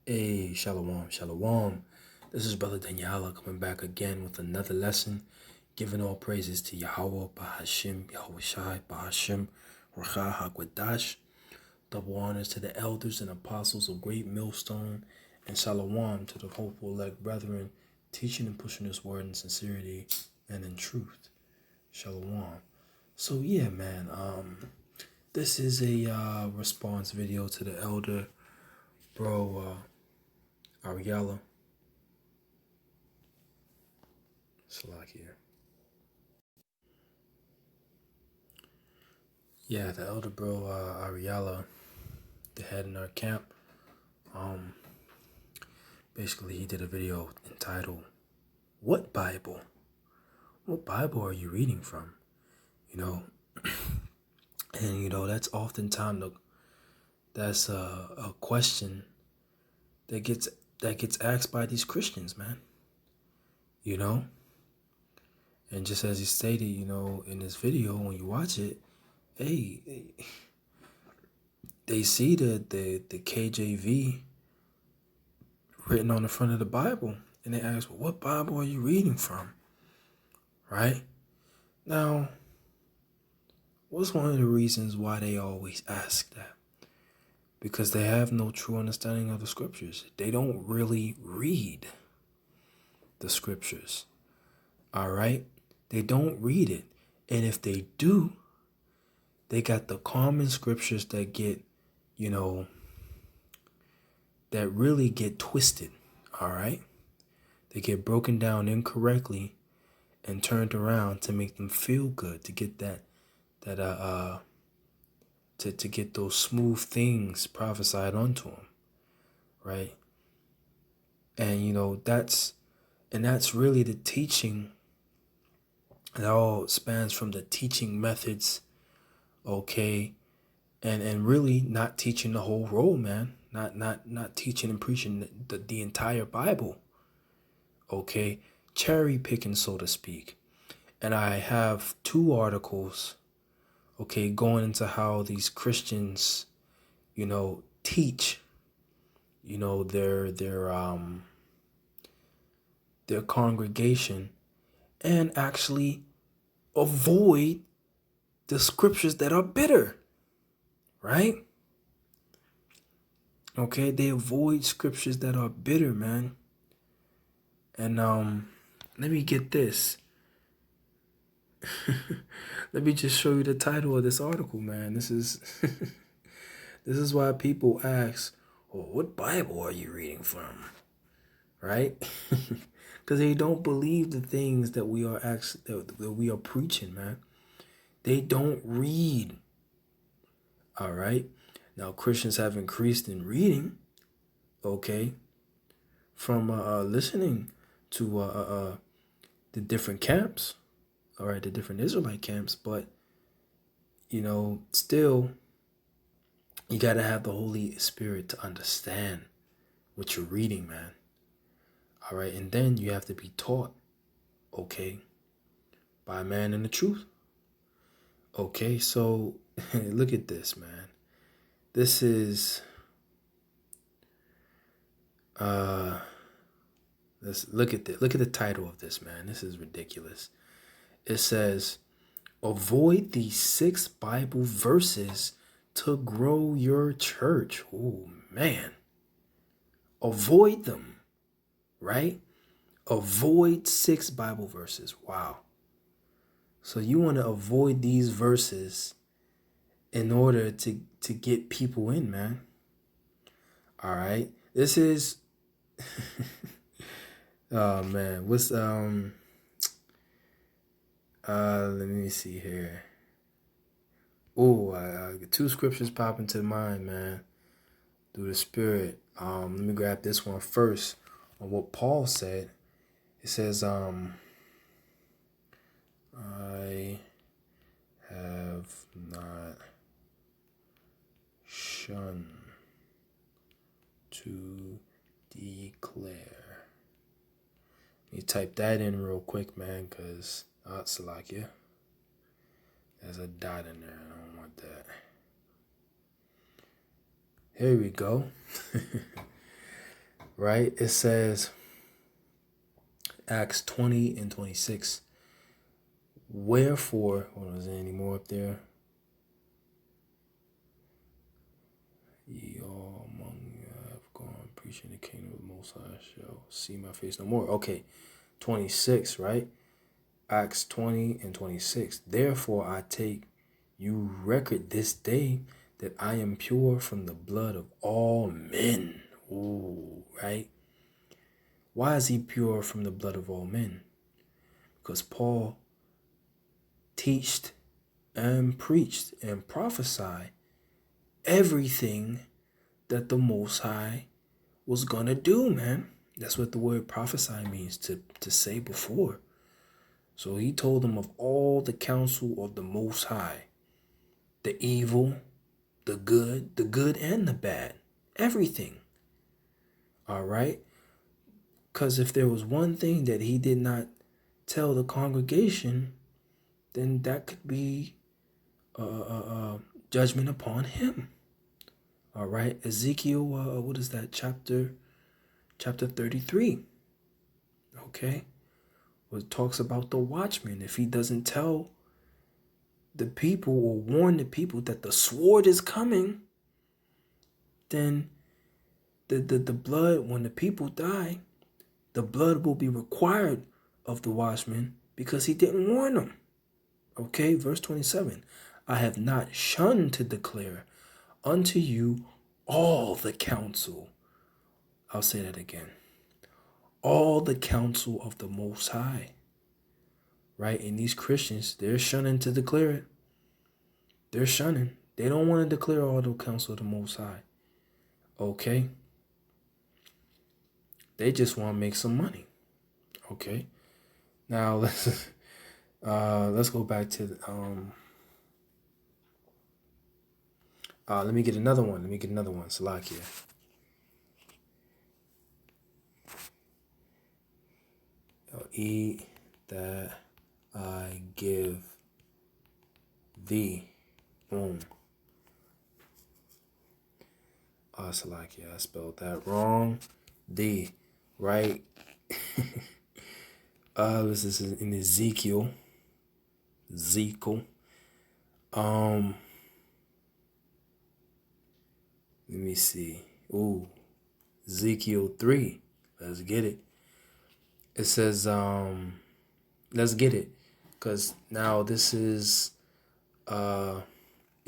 Hey, Shalom, Shalom. This is Brother Daniela coming back again with another lesson, giving all praises to Yahweh, Bahashim, Yahweh Shai, Bahashim, Racha HaKodash. Double honors to the elders and apostles of Great Millstone, and Shalom to the hopeful elect brethren, teaching and pushing this word in sincerity and in truth. Shalom. So yeah, man, this is a response video to the elder, bro, Ariella. Salakia. Yeah, the elder bro Ariella, the head in our camp, um, basically he did a video entitled "What Bible? What Bible are you reading from?" You know, and that's oftentimes that's a question that gets asked by these Christians, man. You know, and just as he stated, in this video when you watch it, hey, they see the KJV written on the front of the Bible, and they ask, well, what Bible are you reading from? Right? Now, what's one of the reasons why they always ask that? Because they have no true understanding of the scriptures. They don't really read the scriptures. All right? They don't read it. And if they do, they got the common scriptures that get, that really get twisted. All right? They get broken down incorrectly and turned around to make them feel good, to get to get those smooth things prophesied unto them, right? And that's really the teaching. It all spans from the teaching methods, okay, and really not teaching the whole role, man. Not teaching and preaching the entire Bible, okay, cherry picking, so to speak. And I have two articles, okay, going into how these Christians, teach, their congregation, and actually avoid the scriptures that are bitter, right? Okay, they avoid scriptures that are bitter, man. And let me get this. Let me just show you the title of this article, man. This is this is why people ask, well, what Bible are you reading from? Right? Because they don't believe the things that we are that we are preaching, man. They don't read. All right. Now Christians have increased in reading, okay, from listening to the different camps, all right, the different Israelite camps, but still, you gotta have the Holy Spirit to understand what you're reading, man. All right, and then you have to be taught, okay, by a man in the truth. Okay, so look at this, man. This is let's look at the title of this, man. This is ridiculous. It says, avoid these 6 Bible verses to grow your church. Oh man. Avoid them, right? Avoid 6 Bible verses. Wow. So you want to avoid these verses in order to get people in, man. All right. This is oh man, what's let me see here. Oh, 2 scriptures pop into mind, man, through the Spirit. Let me grab this one first on what Paul said. It says, I have not shunned to declare. Let me type that in real quick, man, because Salakia. There's a dot in there. I don't want that. Here we go. right? It says, Acts 20 and 26. Wherefore, is there any more up there? Ye all among you have gone preaching the kingdom of the Most High shall see my face no more. Okay, 26, right? Acts 20 and 26. Therefore I take you record this day that I am pure from the blood of all men. Ooh, right? Why is he pure from the blood of all men? Because Paul teached and preached and prophesied everything that the Most High was gonna do, man. That's what the word prophesy means, to say before. So he told them of all the counsel of the Most High, the evil, the good and the bad, everything. All right? Because if there was one thing that he did not tell the congregation, then that could be judgment upon him. All right? Ezekiel, what is that? Chapter 33. Okay? Where it talks about the watchman. If he doesn't tell the people or warn the people that the sword is coming, then the blood, when the people die, the blood will be required of the watchman because he didn't warn them. Okay, verse 27. I have not shunned to declare unto you all the counsel. I'll say that again. All the counsel of the Most High. Right? And these Christians, they're shunning to declare it. They're shunning. They don't want to declare all the counsel of the Most High. Okay? They just want to make some money. Okay? Now let's go back to let me get another one. Salakia. Eat that I give thee. Boom. Salakia, I spelled that wrong. Thee, right? This is in Ezekiel. Let me see. Ooh, Ezekiel 3. Let's get it. It says, let's get it. Because now this is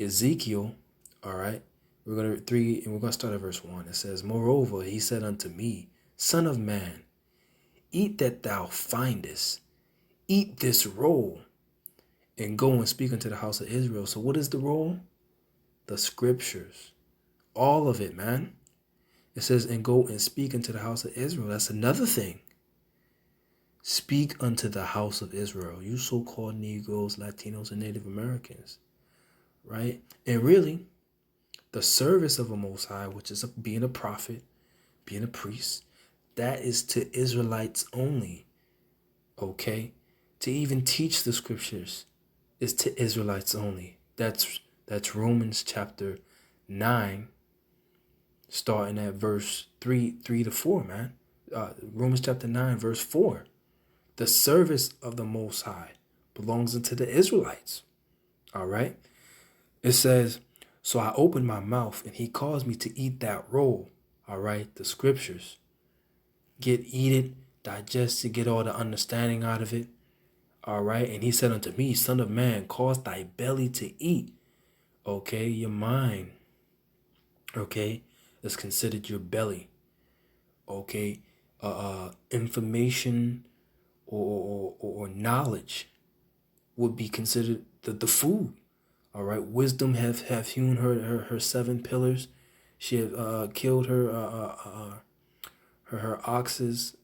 Ezekiel, all right? We're going to read 3, and we're going to start at verse 1. It says, moreover, he said unto me, Son of man, eat that thou findest. Eat this roll, and go and speak unto the house of Israel. So what is the roll? The scriptures. All of it, man. It says, and go and speak unto the house of Israel. That's another thing. Speak unto the house of Israel. You so-called Negroes, Latinos, and Native Americans. Right? And really, the service of a Most High, which is being a prophet, being a priest, that is to Israelites only. Okay? To even teach the scriptures is to Israelites only. That's Romans chapter 9, starting at verse 3 to 4, man. Romans chapter 9, verse 4. The service of the Most High belongs unto the Israelites. All right? It says, so I opened my mouth, and he caused me to eat that roll. All right? The scriptures. Eat it, digest it, get all the understanding out of it. All right? And he said unto me, Son of man, cause thy belly to eat. Okay? Your mind. Okay? Is considered your belly. Okay? Information or knowledge would be considered the food. All right, wisdom have hewn her 7 pillars. She have killed her oxes,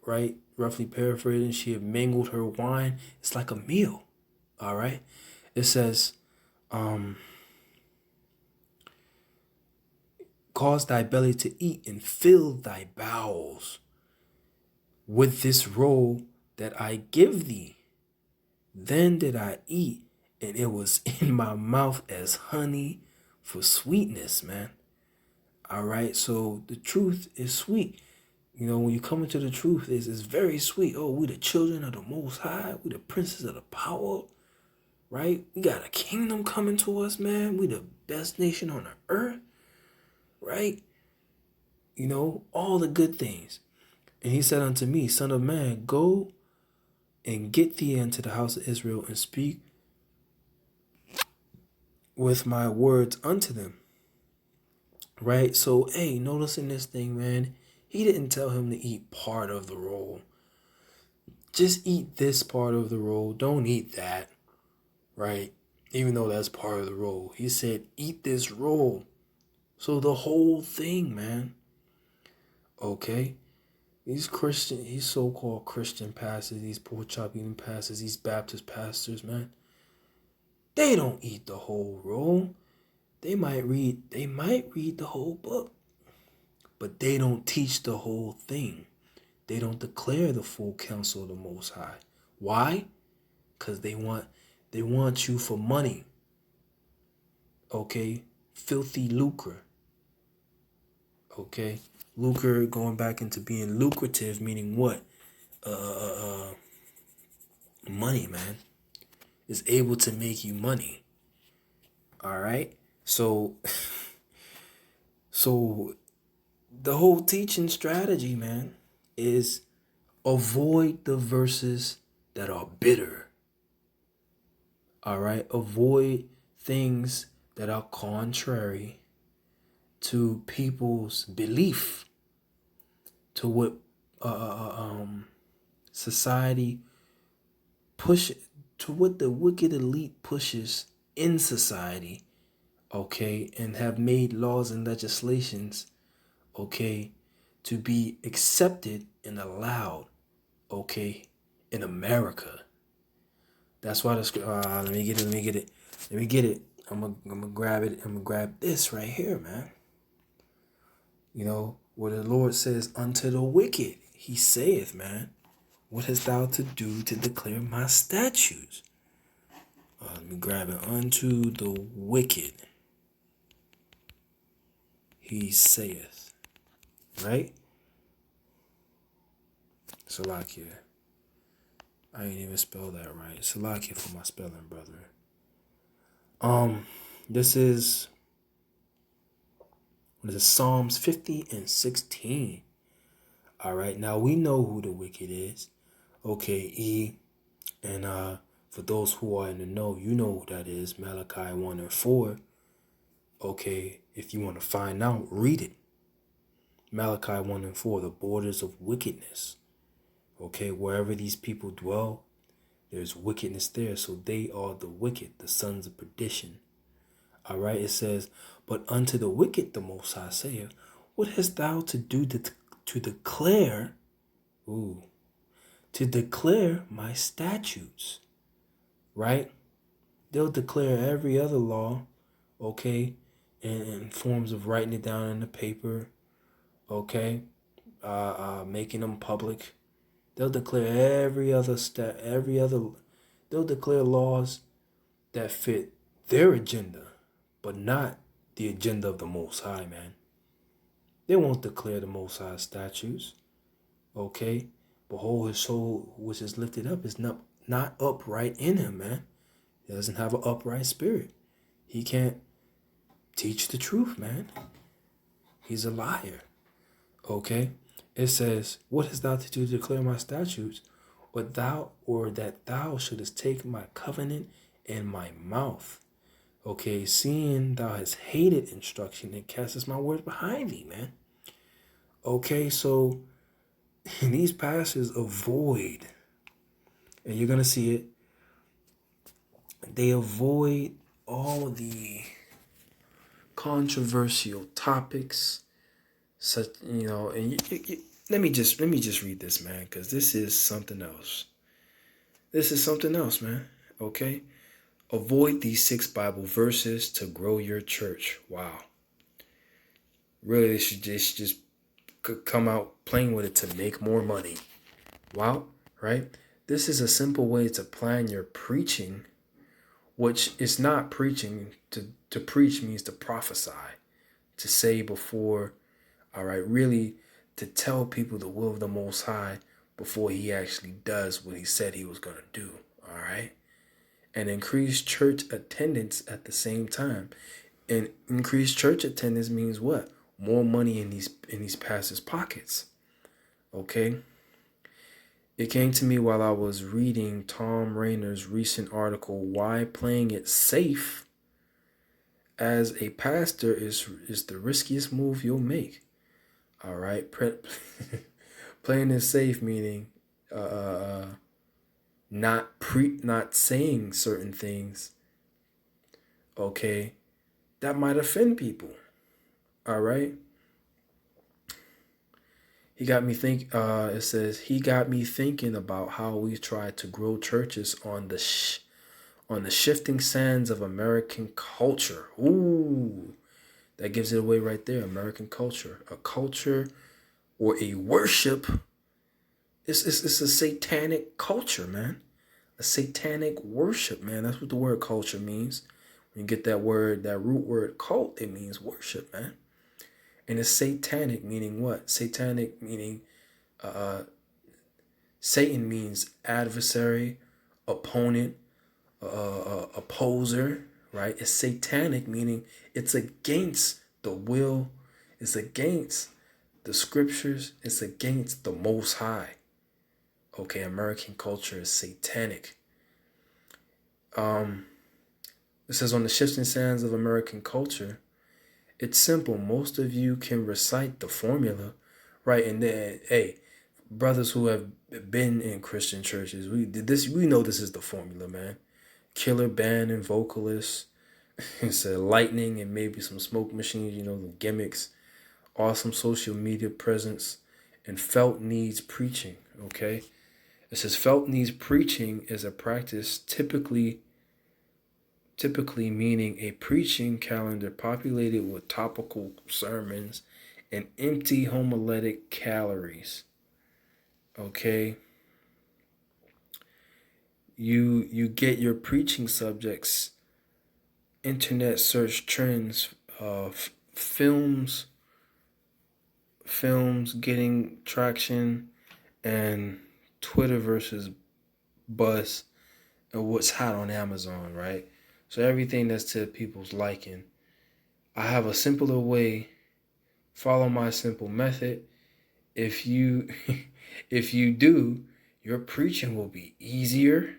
right? Roughly paraphrasing, she have mangled her wine. It's like a meal. All right, it says, cause thy belly to eat and fill thy bowels with this roll that I give thee. Then did I eat, and it was in my mouth as honey for sweetness, man. All right, so the truth is sweet. You know, when you come into the truth, it's very sweet. Oh, we the children of the Most High. We the princes of the power, right? We got a kingdom coming to us, man. We the best nation on the earth, right? You know, all the good things. And he said unto me, Son of man, go and get thee into the house of Israel and speak with my words unto them. Right? So, hey, notice in this thing, man, he didn't tell him to eat part of the roll. Just eat this part of the roll. Don't eat that. Right? Even though that's part of the roll. He said, eat this roll. So the whole thing, man. Okay? These so-called Christian pastors, these pork chop eating pastors, these Baptist pastors, man, they don't eat the whole roll. They might read the whole book, but they don't teach the whole thing. They don't declare the full counsel of the Most High. Why? Because they want you for money. Okay? Filthy lucre. Okay? Lucre going back into being lucrative, meaning what? Money, man. Is able to make you money. All right? So the whole teaching strategy, man, is avoid the verses that are bitter. All right? Avoid things that are contrary to people's belief, to what society push, to what the wicked elite pushes in society, okay, and have made laws and legislations, okay, to be accepted and allowed, okay, in America. That's why the let me get it. I'm gonna grab it. I'm gonna grab this right here, man. You know, where the Lord says, unto the wicked, he saith, man, what hast thou to do to declare my statutes? Let me grab it. Unto the wicked, he saith. Right? Salakia. I ain't even spell that right. Salakia for my spelling, brother. This is Psalms 50 and 16. All right, now we know who the wicked is. Okay, and for those who are in the know, you know who that is. Malachi 1 and 4. Okay, if you want to find out, read it. Malachi 1 and 4, the borders of wickedness. Okay, wherever these people dwell, there's wickedness there. So they are the wicked, the sons of perdition. All right, it says, but unto the wicked, the Most High saith, what hast thou to do to declare, to declare my statutes? Right? They'll declare every other law, okay, in forms of writing it down in the paper, okay, making them public. They'll declare they'll declare laws that fit their agenda, but not the agenda of the Most High, man. They won't declare the Most High statutes, okay? Behold, his soul which is lifted up is not upright in him, man. He doesn't have an upright spirit. He can't teach the truth, man. He's a liar, okay? It says, what hast thou to do to declare my statutes, or that thou shouldest take my covenant in my mouth? Okay, seeing thou hast hated instruction and castest my words behind thee, man. Okay, so these pastors avoid, and you're gonna see it, they avoid all the controversial topics, such, you know, and let me just read this, man, because this is something else. This is something else, man. Okay, avoid these 6 Bible verses to grow your church. Wow. Really, they should just come out playing with it to make more money. Wow, right? This is a simple way to plan your preaching, which is not preaching. To preach means to prophesy, to say before, all right, really to tell people the will of the Most High before he actually does what he said he was going to do. All right. And increase church attendance at the same time. And increased church attendance means what? More money in these pastors' pockets. Okay. It came to me while I was reading Tom Rainer's recent article, Why Playing It Safe as a Pastor is the riskiest move you'll make. All right. Playing it safe meaning not saying certain things, okay, that might offend people. All right. It says he got me thinking about how we try to grow churches on the shifting sands of American culture. Ooh, that gives it away right there. American culture, a culture or a worship. It's a satanic culture, man. A satanic worship, man. That's what the word culture means. When you get that root word cult, it means worship, man. And it's satanic, meaning what? Satanic meaning Satan means adversary, opponent, opposer, right? It's satanic, meaning it's against the will, it's against the scriptures, it's against the Most High. Okay, American culture is satanic. It says on the shifting sands of American culture, it's simple. Most of you can recite the formula, right? And then, hey, brothers who have been in Christian churches, we know this is the formula, man. Killer band and vocalists. It's a lightning and maybe some smoke machines, the gimmicks. Awesome social media presence and felt needs preaching, okay? It says felt needs preaching is a practice typically meaning a preaching calendar populated with topical sermons and empty homiletic calories. Okay? You get your preaching subjects, internet search trends of films getting traction, and Twitter versus buzz, and what's hot on Amazon, right? So everything that's to people's liking. I have a simpler way. Follow my simple method. If you do, your preaching will be easier,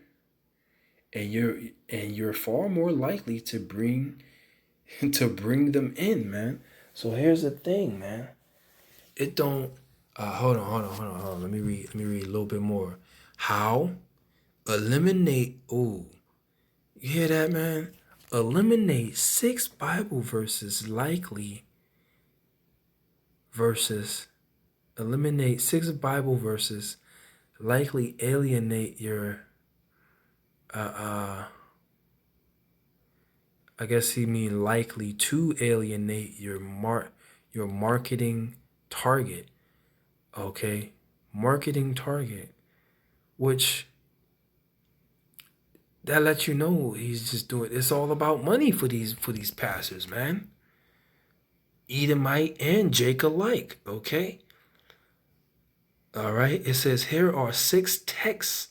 and you're far more likely to bring them in, man. So here's the thing, man. It don't hold on. Let me read a little bit more. How? Eliminate, you hear that, man? Eliminate 6 Bible verses likely alienate your I guess he mean likely to alienate your marketing target. Okay? Marketing target, which that lets you know he's just doing, it's all about money for these pastors, man. Edomite and Jacob alike, okay? All right, it says here are 6 texts,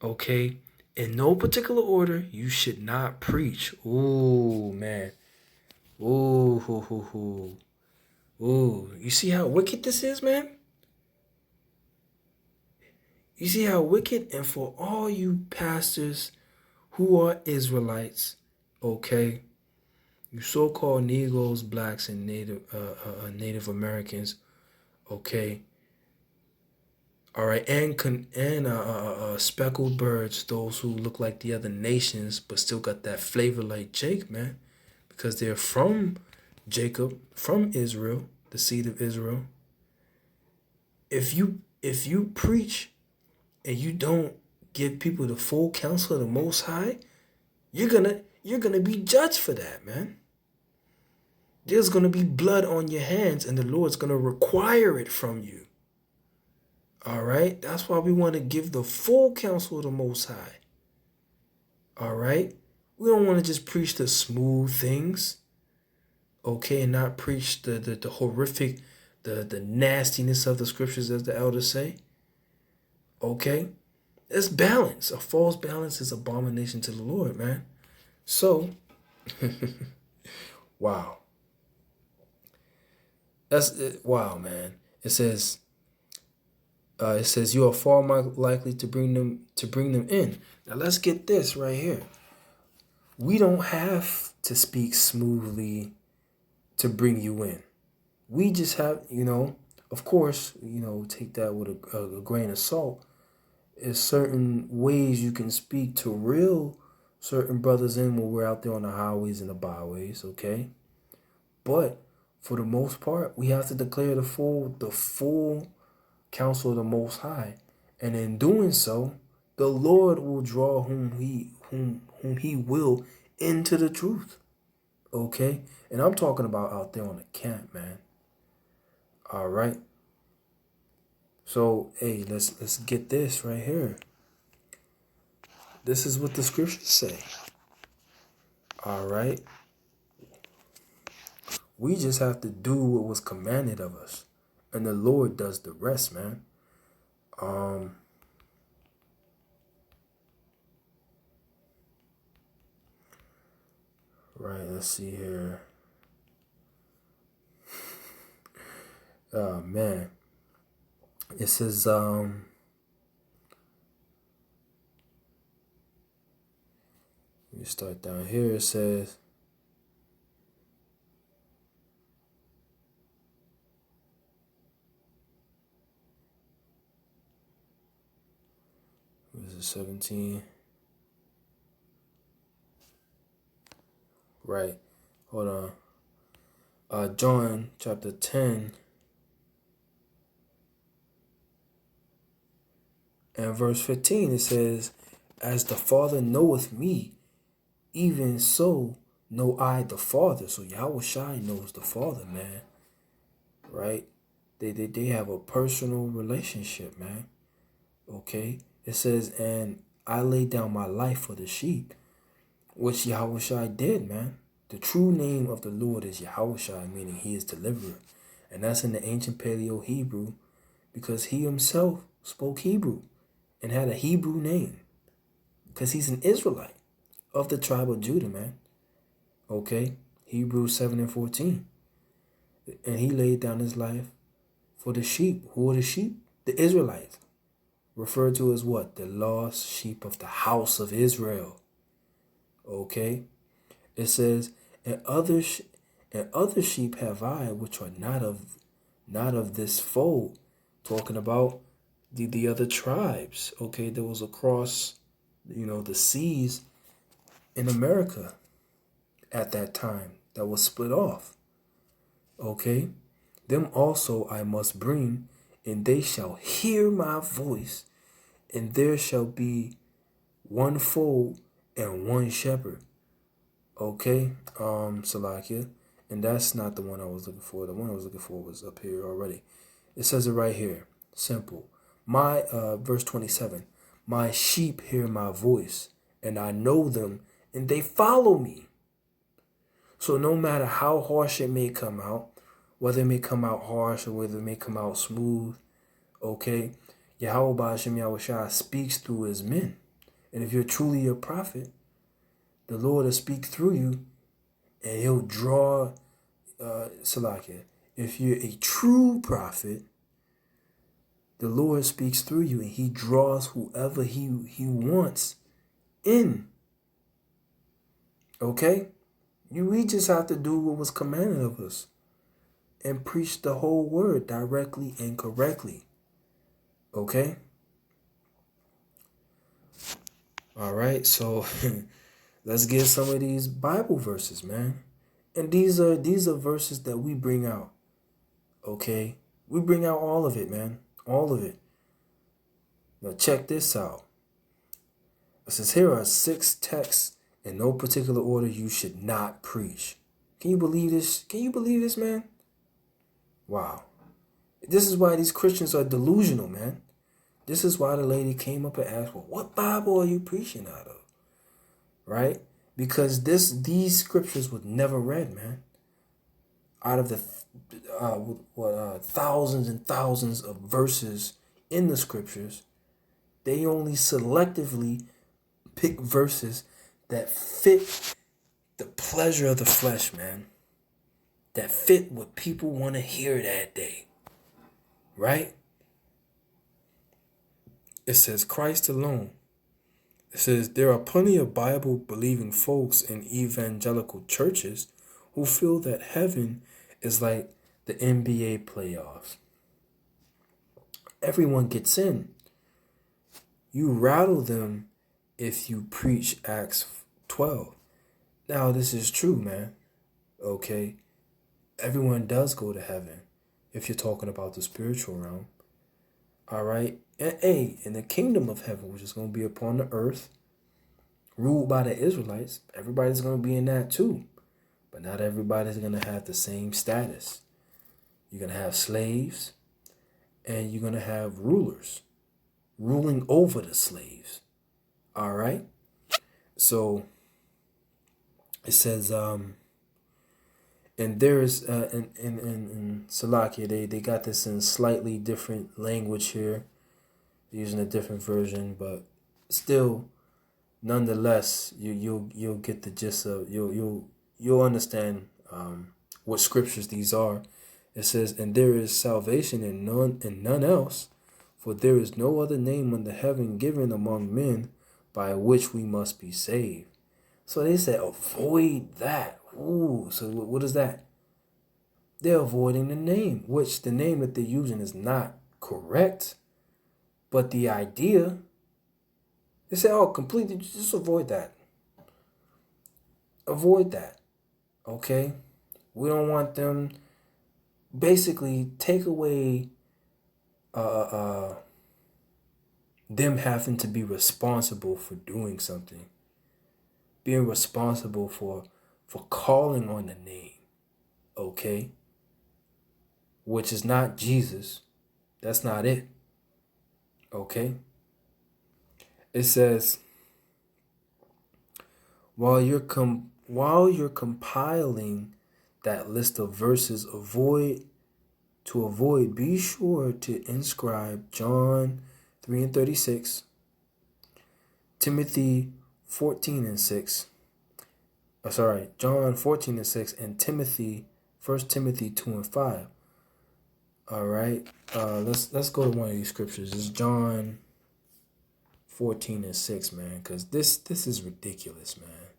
okay? In no particular order, you should not preach. Ooh, man. Ooh, hoo, hoo, hoo. Ooh, you see how wicked this is, man? You see how wicked? And for all you pastors who are Israelites, okay? You so-called Negroes, blacks, and Native Americans, okay? All right, and speckled birds, those who look like the other nations but still got that flavor like Jake, man, because they're from Jacob, from Israel, the seed of Israel. If you preach and you don't give people the full counsel of the Most High, you're gonna be judged for that, man. There's gonna be blood on your hands, and the Lord's gonna require it from you. All right? That's why we want to give the full counsel of the Most High. All right? We don't want to just preach the smooth things, okay, and not preach the the nastiness of the scriptures, as the elders say. Okay? It's balance. A false balance is abomination to the Lord, man. So, wow. That's it. Wow, man. It says you are far more likely to bring them in. Now let's get this right here. We don't have to speak smoothly to bring you in. We just have, of course, take that with a grain of salt. There's certain ways you can speak to real certain brothers in when we're out there on the highways and the byways, okay? But for the most part, we have to declare the full counsel of the Most High. And in doing so, the Lord will draw whom he will into the truth. Okay? And I'm talking about out there on the camp, man. All right. So, hey, let's get this right here. This is what the scriptures say. All right. We just have to do what was commanded of us. And the Lord does the rest, man. Right, let's see here. Oh, man. It says, you start down here. It says, what is it, 17? Right. Hold on. John chapter 10 and verse 15, it says, as the Father knoweth me, even so know I the Father. So Yahushua knows the Father, man. Right? They have a personal relationship, man. Okay? It says, and I lay down my life for the sheep, which Yahushua did, man. The true name of the Lord is Yahushua, meaning he is deliverer. And that's in the ancient Paleo-Hebrew because he himself spoke Hebrew and had a Hebrew name because he's an Israelite of the tribe of Judah, man. Okay? Hebrews 7 and 14. And he laid down his life for the sheep. Who are the sheep? The Israelites. Referred to as what? The lost sheep of the house of Israel. Okay? It says, and other sheep have I, which are not of this fold. Talking about the other tribes. Okay, that was across, the seas in America at that time that was split off. Okay, them also I must bring, and they shall hear my voice, and there shall be one fold and one shepherd. Okay, Salakia. And that's not the one I was looking for. The one I was looking for was up here already. It says it right here. Simple. My, verse 27. My sheep hear my voice, and I know them, and they follow me. So no matter how harsh it may come out, whether it may come out harsh or whether it may come out smooth, okay, Yahweh Ba'ashem Yahushua speaks through his men. And if you're truly a prophet, the Lord will speak through you, and he'll draw, Salakia. If you're a true prophet, the Lord speaks through you, and he draws whoever he wants in. Okay? We just have to do what was commanded of us and preach the whole word directly and correctly. Okay? All right, so let's get some of these Bible verses, man. And these are verses that we bring out. Okay? We bring out all of it, man. All of it. Now check this out. It says here are 6 texts in no particular order you should not preach. Can you believe this? Can you believe this, man? Wow. This is why these Christians are delusional, man. This is why the lady came up and asked, well, what Bible are you preaching out of? Right? Because these scriptures were never read, man. out of the thousands and thousands of verses in the scriptures, they only selectively pick verses that fit the pleasure of the flesh, man. That fit what people want to hear that day. Right? It says Christ alone. It says there are plenty of Bible believing folks in evangelical churches who feel that heaven is like the NBA playoffs. Everyone gets in. You rattle them if you preach Acts 12. Now, this is true, man. Okay? Everyone does go to heaven if you're talking about the spiritual realm. All right? And in the kingdom of heaven, which is going to be upon the earth, ruled by the Israelites, everybody's going to be in that too. But not everybody's going to have the same status. You're going to have slaves, and you're going to have rulers ruling over the slaves. All right? So it says, and there is, in Salakia, they got this in slightly different language here, using a different version, but still, nonetheless, you'll get the gist of, you'll understand what scriptures these are. It says, and there is salvation in none else, for there is no other name under heaven given among men by which we must be saved. So they said, avoid that. Ooh, so what is that? They're avoiding the name, which the name that they're using is not correct. But the idea, they say, completely, just avoid that. Avoid that. Okay? We don't want them, basically, take away them having to be responsible for doing something. Being responsible for calling on the name. Okay? Which is not Jesus. That's not it. Okay? It says, while you're compiling that list of verses, be sure to inscribe John 3:36, Timothy 14:6. John 14:6, and 1 Timothy 2:5. All right, let's go to one of these scriptures. It's John 14:6, man, because this is ridiculous, man.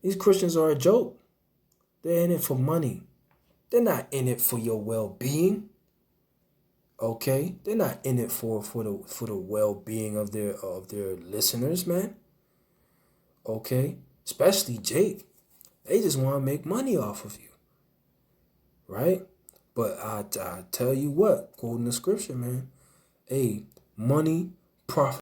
These Christians are a joke. They're in it for money. They're not in it for your well-being. Okay, they're not in it for the well-being of their listeners, man. Okay, especially Jake. They just want to make money off of you, right? But I tell you what, quoting the scripture, man, money, profit.